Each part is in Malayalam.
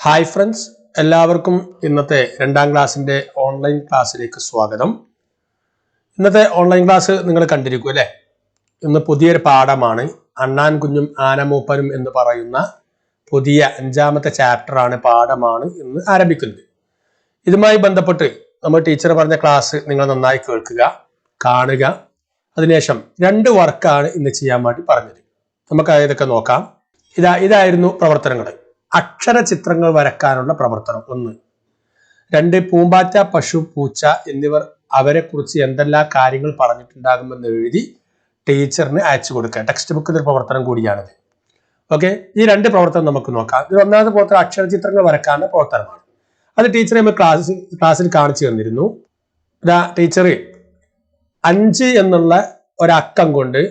ഹായ് ഫ്രണ്ട്സ്, എല്ലാവർക്കും ഇന്നത്തെ 2ാം ക്ലാസ്സിൻ്റെ ഓൺലൈൻ ക്ലാസ്സിലേക്ക് സ്വാഗതം. ഇന്നത്തെ ഓൺലൈൻ ക്ലാസ് നിങ്ങൾ കണ്ടിരിക്കും അല്ലേ? ഇന്ന് പുതിയൊരു പാഠമാണ്. അണ്ണാൻ കുഞ്ഞും ആനമൂപ്പനും എന്ന് പറയുന്ന പുതിയ 5ാമത്തെ ചാപ്റ്ററാണ്, പാഠമാണ് ഇന്ന് ആരംഭിക്കുന്നത്. ഇതുമായി ബന്ധപ്പെട്ട് നമ്മൾ ടീച്ചർ പറഞ്ഞ ക്ലാസ് നിങ്ങൾ നന്നായി കേൾക്കുക, കാണുക. അതിനുശേഷം 2 വർക്കാണ് ഇന്ന് ചെയ്യാൻ വേണ്ടി പറഞ്ഞത്. നമുക്ക് ഇതൊക്കെ നോക്കാം. ഇതായിരുന്നു പ്രവർത്തനങ്ങൾ. അക്ഷരചിത്രങ്ങൾ വരക്കാനുള്ള പ്രവർത്തനം 1. 2. പൂമ്പാറ്റ, പശു, പൂച്ച എന്നിവർ അവരെ കുറിച്ച് എന്തെല്ലാം കാര്യങ്ങൾ പറഞ്ഞിട്ടുണ്ടാകുമെന്ന് എഴുതി ടീച്ചറിന് അയച്ചു കൊടുക്കുക. ടെക്സ്റ്റ് ബുക്കിൽ പ്രവർത്തനം കൂടിയാണിത്. ഓക്കെ, ഈ 2 പ്രവർത്തനം നമുക്ക് നോക്കാം. ഇത് 1ാമത്തെ പ്രവർത്തനം അക്ഷരചിത്രങ്ങൾ വരക്കാനുള്ള പ്രവർത്തനമാണ്. അത് ടീച്ചറെ നമ്മൾ ക്ലാസ്സിൽ കാണിച്ചു തന്നിരുന്നു. ടീച്ചർ 5 എന്നുള്ള ഒരക്കം കൊണ്ട്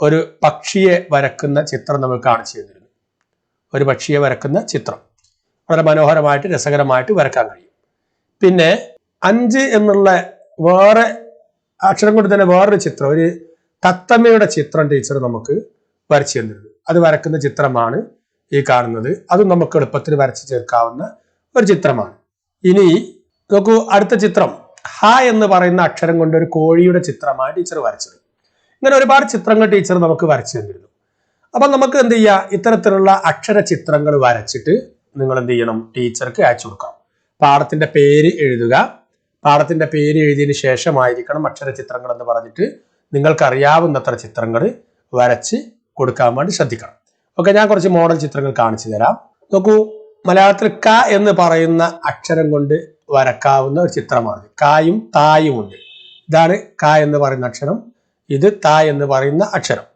ഒരു പക്ഷിയെ വരക്കുന്ന ചിത്രം നമ്മൾ കാണിച്ചു തന്നിരുന്നു. ഒരു പക്ഷിയെ വരക്കുന്ന ചിത്രം വളരെ മനോഹരമായിട്ട് രസകരമായിട്ട് വരക്കാൻ കഴിയും. പിന്നെ 5 എന്നുള്ള വേറെ അക്ഷരം കൊണ്ട് തന്നെ വേറൊരു ചിത്രം, ഒരു തത്തമ്മയുടെ ചിത്രം ടീച്ചർ നമുക്ക് വരച്ചു തന്നിരുന്നു. അത് വരക്കുന്ന ചിത്രമാണ് ഈ കാണുന്നത്. അതും നമുക്ക് എളുപ്പത്തിൽ വരച്ചു ചേർക്കാവുന്ന ഒരു ചിത്രമാണ്. ഇനി നോക്കൂ, അടുത്ത ചിത്രം ഹ എന്ന് പറയുന്ന അക്ഷരം കൊണ്ട് ഒരു കോഴിയുടെ ചിത്രമാണ് ടീച്ചർ വരച്ചത്. ഇങ്ങനെ ഒരുപാട് ചിത്രങ്ങൾ ടീച്ചർ നമുക്ക് വരച്ചു തന്നിരുന്നു. അപ്പൊ നമുക്ക് എന്ത് ചെയ്യാം, ഇത്തരത്തിലുള്ള അക്ഷര ചിത്രങ്ങൾ വരച്ചിട്ട് നിങ്ങൾ എന്ത് ചെയ്യണം, ടീച്ചർക്ക് അയച്ചു കൊടുക്കാം. പാഠത്തിന്റെ പേര് എഴുതുക. പാഠത്തിന്റെ പേര് എഴുതിയതിന് ശേഷമായിരിക്കണം അക്ഷര ചിത്രങ്ങൾ എന്ന് പറഞ്ഞിട്ട് നിങ്ങൾക്കറിയാവുന്നത്ര ചിത്രങ്ങൾ വരച്ച് കൊടുക്കാൻ വേണ്ടി ശ്രദ്ധിക്കണം. ഓക്കെ, ഞാൻ കുറച്ച് മോഡൽ ചിത്രങ്ങൾ കാണിച്ചു തരാം. നോക്കൂ, മലയാളത്തിൽ ക എന്ന് പറയുന്ന അക്ഷരം കൊണ്ട് വരക്കാവുന്ന ഒരു ചിത്രമാണ്. കായും തായും ഉണ്ട്. ഇതാണ് ക എന്ന് പറയുന്ന അക്ഷരം, ഇത് ത എന്ന് പറയുന്ന അക്ഷരം.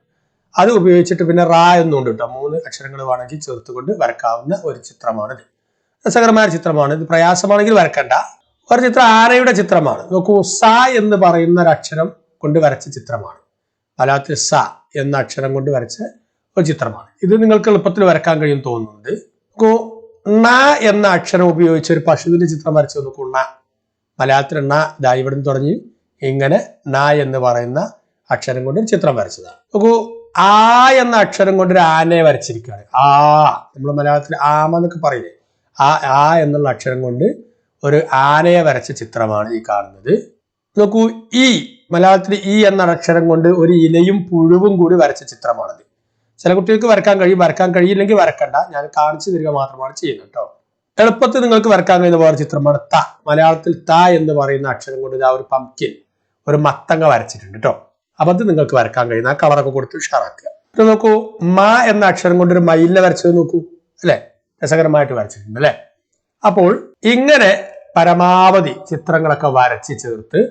അത് ഉപയോഗിച്ചിട്ട് പിന്നെ റാ എന്നുണ്ട് കേട്ടോ. 3 അക്ഷരങ്ങൾ വേണമെങ്കിൽ ചേർത്തുകൊണ്ട് വരക്കാവുന്ന ഒരു ചിത്രമാണിത്. രസകരമായ ചിത്രമാണ്. ഇത് പ്രയാസമാണെങ്കിൽ വരക്കണ്ട. ഒരു ചിത്രം ആനയുടെ ചിത്രമാണ്. നോക്കൂ, സ എന്ന് പറയുന്ന ഒരു അക്ഷരം കൊണ്ട് വരച്ച ചിത്രമാണ്. മലയാളത്തിൽ സ എന്ന അക്ഷരം കൊണ്ട് വരച്ച ഒരു ചിത്രമാണ്. ഇത് നിങ്ങൾക്ക് എളുപ്പത്തിൽ വരക്കാൻ കഴിയും തോന്നുന്നുണ്ട്. നോക്കൂ, ണ എന്ന അക്ഷരം ഉപയോഗിച്ച് ഒരു പശുവിന്റെ ചിത്രം വരച്ചു. നോക്കൂ, ണ മലയാളത്തിൽ ണ ദാ ഇവിടെ നിന്ന് തുടങ്ങി ഇങ്ങനെ ണ എന്ന് പറയുന്ന അക്ഷരം കൊണ്ട് ഒരു ചിത്രം വരച്ചതാണ്. നോക്കൂ, ആ എന്ന അക്ഷരം കൊണ്ട് ഒരു ആനയെ വരച്ചിരിക്കുകയാണ്. ആ നമ്മൾ മലയാളത്തിൽ ആമെന്നൊക്കെ പറയില്ലേ, ആ എന്നുള്ള അക്ഷരം കൊണ്ട് ഒരു ആനയെ വരച്ച ചിത്രമാണ് ഈ കാണുന്നത്. നോക്കൂ, ഈ മലയാളത്തിൽ ഈ എന്ന അക്ഷരം കൊണ്ട് ഒരു ഇലയും പുഴുവും കൂടി വരച്ച ചിത്രമാണത്. ചില കുട്ടികൾക്ക് വരക്കാൻ കഴിയും, വരക്കാൻ കഴിയില്ലെങ്കിൽ വരക്കണ്ട, ഞാൻ കാണിച്ചു തരിക മാത്രമാണ് ചെയ്യുന്നത് കേട്ടോ. എളുപ്പത്തിൽ നിങ്ങൾക്ക് വരക്കാൻ കഴിയുന്ന വേറെ ചിത്രമാണ് ത. മലയാളത്തിൽ ത എന്ന് പറയുന്ന അക്ഷരം കൊണ്ട് ഇതാ ഒരു പംകിൻ, ഒരു മത്തങ്ങ വരച്ചിട്ടുണ്ട് കേട്ടോ. അപ്പൊ അത് നിങ്ങൾക്ക് വരക്കാൻ കഴിയുന്ന കളറൊക്കെ കൊടുത്ത് ഉഷാറാക്കുക. ഇത് നോക്കൂ, മ എന്ന അക്ഷരം കൊണ്ട് ഒരു മയിലിനെ വരച്ചത് നോക്കൂ, അല്ലെ? രസകരമായിട്ട് വരച്ചിട്ടുണ്ട് അല്ലെ? അപ്പോൾ ഇങ്ങനെ പരമാവധി ചിത്രങ്ങളൊക്കെ വരച്ച് ചേർത്ത്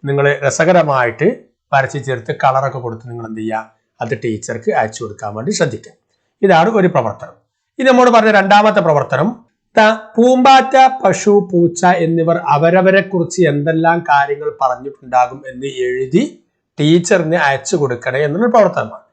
നിങ്ങൾ രസകരമായിട്ട് വരച്ച് ചേർത്ത് കളറൊക്കെ കൊടുത്ത് നിങ്ങൾ എന്ത് ചെയ്യുക, അത് ടീച്ചർക്ക് അയച്ചു കൊടുക്കാൻ വേണ്ടി ശ്രദ്ധിക്കുക. ഇതാണ് ഒരു പ്രവർത്തനം. ഇത് നമ്മോട് പറഞ്ഞ 2ാമത്തെ പ്രവർത്തനം, പൂമ്പാറ്റ, പശു, പൂച്ച എന്നിവർ അവരവരെ കുറിച്ച് എന്തെല്ലാം കാര്യങ്ങൾ പറഞ്ഞിട്ടുണ്ടാകും എന്ന് എഴുതി ടീച്ചറിന് അയച്ചു കൊടുക്കണേ എന്നൊരു പ്രവർത്തനമാണ്.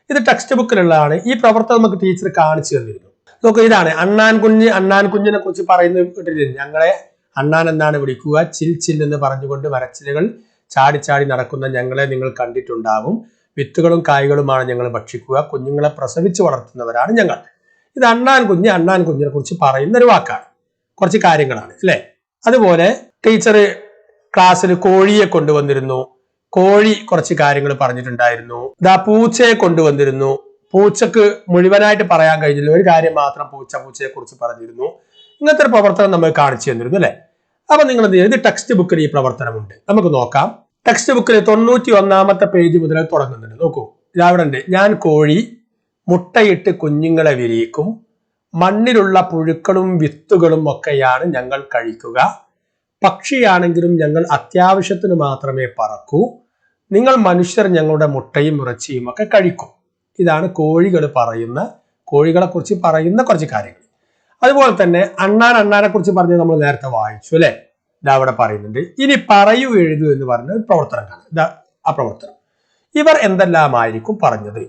ഇത് ടെക്സ്റ്റ് ബുക്കിലുള്ളതാണ്. ഈ പ്രവർത്തനം നമുക്ക് ടീച്ചർ കാണിച്ചു തന്നിരുന്നു. നോക്കൂ, ഇതാണ് അണ്ണാൻ കുഞ്ഞ്. അണ്ണാൻ കുഞ്ഞിനെ കുറിച്ച് പറയുന്ന ഞങ്ങളെ അണ്ണാൻ എന്നാണ് വിളിക്കുക. ചിൽ ചിൽ എന്ന് പറഞ്ഞുകൊണ്ട് മരച്ചിലുകൾ ചാടി ചാടി നടക്കുന്ന ഞങ്ങളെ നിങ്ങൾ കണ്ടിട്ടുണ്ടാകും. വിത്തുകളും കായ്കളുമാണ് ഞങ്ങൾ ഭക്ഷിക്കുക. കുഞ്ഞുങ്ങളെ പ്രസവിച്ച് വളർത്തുന്നവരാണ് ഞങ്ങൾ. ഇത് അണ്ണാൻ കുഞ്ഞ്. അണ്ണാൻ കുഞ്ഞിനെ കുറിച്ച് പറയുന്ന ഒരു വാക്കാണ്. കുറച്ച് കാര്യങ്ങളാണ് അല്ലെ? അതുപോലെ ടീച്ചർ ക്ലാസ്സിൽ കോഴിയെ കൊണ്ടുവന്നിരുന്നു. കോഴി കുറച്ച് കാര്യങ്ങൾ പറഞ്ഞിട്ടുണ്ടായിരുന്നു. പൂച്ചയെ കൊണ്ടുവന്നിരുന്നു. പൂച്ചക്ക് മുഴുവനായിട്ട് പറയാൻ കഴിഞ്ഞില്ല, ഒരു കാര്യം മാത്രം പൂച്ചയെ കുറിച്ച് പറഞ്ഞിരുന്നു. ഇങ്ങനത്തെ ഒരു പ്രവർത്തനം നമ്മൾ കാണിച്ചു തന്നിരുന്നു അല്ലെ? അപ്പൊ നിങ്ങൾ എന്ത് ചെയ്യുന്നത്, ടെക്സ്റ്റ് ബുക്കിൽ ഈ പ്രവർത്തനമുണ്ട്, നമുക്ക് നോക്കാം. ടെക്സ്റ്റ് ബുക്കിൽ 91ാമത്തെ പേജ് മുതൽ തുടങ്ങുന്നുണ്ട്. നോക്കൂ, അവിടെ ഉണ്ട്, ഞാൻ കോഴി മുട്ടയിട്ട് കുഞ്ഞുങ്ങളെ വിരിയിക്കും. മണ്ണിലുള്ള പുഴുക്കളും വിത്തുകളും ഒക്കെയാണ് ഞങ്ങൾ കഴിക്കുക. പക്ഷിയാണെങ്കിലും ഞങ്ങൾ അത്യാവശ്യത്തിന് മാത്രമേ പറക്കൂ. നിങ്ങൾ മനുഷ്യർ ഞങ്ങളുടെ മുട്ടയും ഇറച്ചിയും ഒക്കെ കഴിക്കും. ഇതാണ് കോഴികളെ കുറിച്ച് പറയുന്ന കുറച്ച് കാര്യങ്ങൾ. അതുപോലെ തന്നെ അണ്ണാനെ കുറിച്ച് പറഞ്ഞ് നമ്മൾ നേരത്തെ വായിച്ചു അല്ലെ? ഇതാ അവിടെ പറയുന്നുണ്ട്. ഇനി പറയൂ എഴുതൂ എന്ന് പറഞ്ഞ ഒരു പ്രവർത്തനം കാണാം. ഇതാ ആ പ്രവർത്തനം. ഇവർ എന്തെല്ലാമായിരിക്കും പറഞ്ഞത്?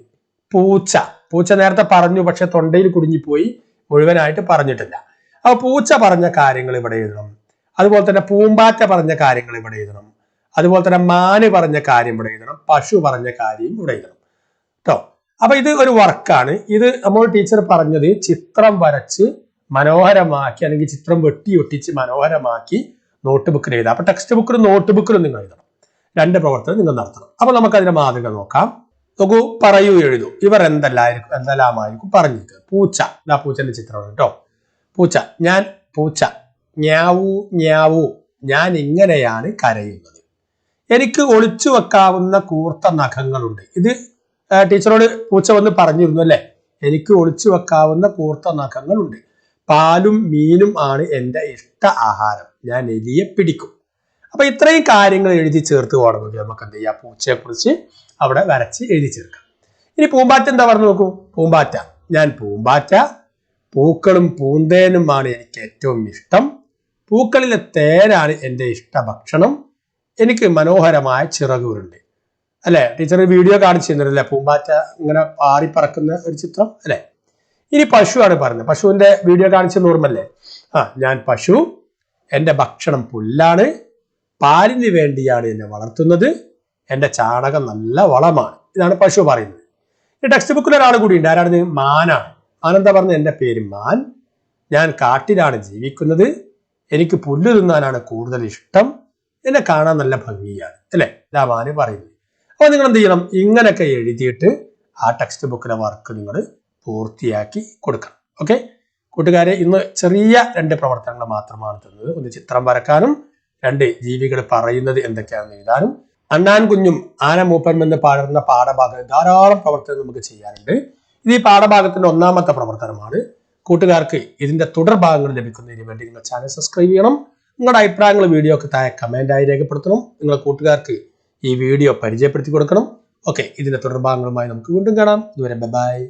പൂച്ച നേരത്തെ പറഞ്ഞു, പക്ഷെ തൊണ്ടയിൽ കുടുങ്ങിപ്പോയി, മുഴുവനായിട്ട് പറഞ്ഞിട്ടില്ല. അപ്പൊ പൂച്ച പറഞ്ഞ കാര്യങ്ങൾ ഇവിടെ എഴുതണം. അതുപോലെ തന്നെ പൂമ്പാറ്റ പറഞ്ഞ കാര്യങ്ങൾ ഇവിടെ എഴുതണം. അതുപോലെ തന്നെ മാന് പറഞ്ഞ കാര്യം ഇവിടെ എഴുതണം. പശു പറഞ്ഞ കാര്യം ഇവിടെ എഴുതണം കേട്ടോ. അപ്പൊ ഇത് ഒരു വർക്കാണ്. ഇത് നമ്മൾ ടീച്ചർ പറഞ്ഞത് ചിത്രം വരച്ച് മനോഹരമാക്കി അല്ലെങ്കിൽ ചിത്രം വെട്ടി ഒട്ടിച്ച് മനോഹരമാക്കി നോട്ട് ബുക്കിൽ എഴുതാം. അപ്പൊ ടെക്സ്റ്റ് ബുക്കിലും നോട്ട് ബുക്കിലും നിങ്ങൾ എഴുതണം. 2 പ്രവർത്തനം നിങ്ങൾ നടത്തണം. അപ്പൊ നമുക്ക് അതിന്റെ മാതൃക നോക്കാം. നോക്കൂ, പറയൂ, എഴുതൂ. ഇവർ എന്തെല്ലാമായിരിക്കും പറഞ്ഞിരിക്കുക. പൂച്ച, ഇതാ പൂച്ചന്റെ ചിത്രമാണ് കേട്ടോ. പൂച്ച, ഞാൻ പൂച്ച, ഞാവൂ ഞാവൂ, ഞാൻ ഇങ്ങനെയാണ് കരയുന്നത്. എനിക്ക് ഒളിച്ചു വെക്കാവുന്ന കൂർത്ത നഖങ്ങളുണ്ട്. ഇത് ടീച്ചറോട് പൂച്ച വന്ന് പറഞ്ഞിരുന്നു അല്ലെ. എനിക്ക് ഒളിച്ചു വെക്കാവുന്ന കൂർത്ത നഖങ്ങളുണ്ട്. പാലും മീനും ആണ് എൻ്റെ ഇഷ്ട ആഹാരം. ഞാൻ എലിയെ പിടിക്കും. അപ്പൊ ഇത്രയും കാര്യങ്ങൾ എഴുതി ചേർത്ത് പോകണമെങ്കിൽ നമുക്ക് എന്ത് ചെയ്യാം, പൂച്ചയെ കുറിച്ച് അവിടെ വരച്ച് എഴുതി ചേർക്കാം. ഇനി പൂമ്പാറ്റ എന്താ പറഞ്ഞു നോക്കൂ. പൂമ്പാറ്റ, ഞാൻ പൂമ്പാറ്റ, പൂക്കളും പൂന്തേനുമാണ് എനിക്ക് ഏറ്റവും ഇഷ്ടം. പൂക്കളിലെ തേനാണ് എൻ്റെ ഇഷ്ട ഭക്ഷണം. എനിക്ക് മനോഹരമായ ചിറകുകളുണ്ട്. അല്ലെ, ടീച്ചർ വീഡിയോ കാണിച്ചു തന്നില്ലേ പൂമ്പാറ്റ ഇങ്ങനെ പാറിപ്പറക്കുന്ന ഒരു ചിത്രം അല്ലെ. ഇനി പശുവാണ് പറഞ്ഞത്. പശുവിന്റെ വീഡിയോ കാണിച്ചത് ഓർമ്മല്ലേ? ഞാൻ പശു, എൻ്റെ ഭക്ഷണം പുല്ലാണ്, പാലിന് വേണ്ടിയാണ് എന്നെ വളർത്തുന്നത്, എൻ്റെ ചാണകം നല്ല വളമാണ്. ഇതാണ് പശു പറയുന്നത്. ഈ ടെക്സ്റ്റ് ബുക്കിൽ ഒരാൾ കൂടി ഉണ്ട്. ആരാണ്? മാനാണ്. മാനെന്താ പറഞ്ഞത്? എൻ്റെ പേര് മാൻ, ഞാൻ കാട്ടിലാണ് ജീവിക്കുന്നത്, എനിക്ക് പുല്ല് തിന്നാനാണ് കൂടുതൽ ഇഷ്ടം, എന്നെ കാണാൻ നല്ല ഭംഗിയാണ് അല്ലെ. ഇതാ മാന് പറയുന്നത്. അപ്പൊ നിങ്ങൾ എന്ത് ചെയ്യണം, ഇങ്ങനെയൊക്കെ എഴുതിയിട്ട് ആ ടെക്സ്റ്റ് ബുക്കിലെ വർക്ക് നിങ്ങൾ പൂർത്തിയാക്കി കൊടുക്കണം. ഓക്കെ കൂട്ടുകാരെ, ഇന്ന് ചെറിയ 2 പ്രവർത്തനങ്ങൾ മാത്രമാണ് തന്നത്. ഒന്ന് ചിത്രം വരക്കാനും 2 ജീവികൾ പറയുന്നത് എന്തൊക്കെയാണെന്ന് എഴുതാനും. അണ്ണാൻ കുഞ്ഞും ആന മൂപ്പനും എന്ന് പാടുന്ന പാഠഭാഗത്ത് ധാരാളം പ്രവർത്തനം നമുക്ക് ചെയ്യാനുണ്ട്. ഇത് ഈ പാഠഭാഗത്തിന്റെ 1ാമത്തെ പ്രവർത്തനമാണ്. കൂട്ടുകാർക്ക് ഇതിന്റെ തുടർഭാഗങ്ങൾ ലഭിക്കുന്നതിന് വേണ്ടി നിങ്ങൾ ചാനൽ സബ്സ്ക്രൈബ് ചെയ്യണം. നിങ്ങളുടെ അഭിപ്രായങ്ങൾ വീഡിയോക്ക് താഴെ കമന്റായി രേഖപ്പെടുത്തണം. നിങ്ങളുടെ കൂട്ടുകാർക്ക് ഈ വീഡിയോ പരിചയപ്പെടുത്തി കൊടുക്കണം. ഓക്കെ, ഇതിന്റെ തുടർഭാഗങ്ങളുമായി നമുക്ക് വീണ്ടും കാണാം. ഇതുവരെ ബൈ.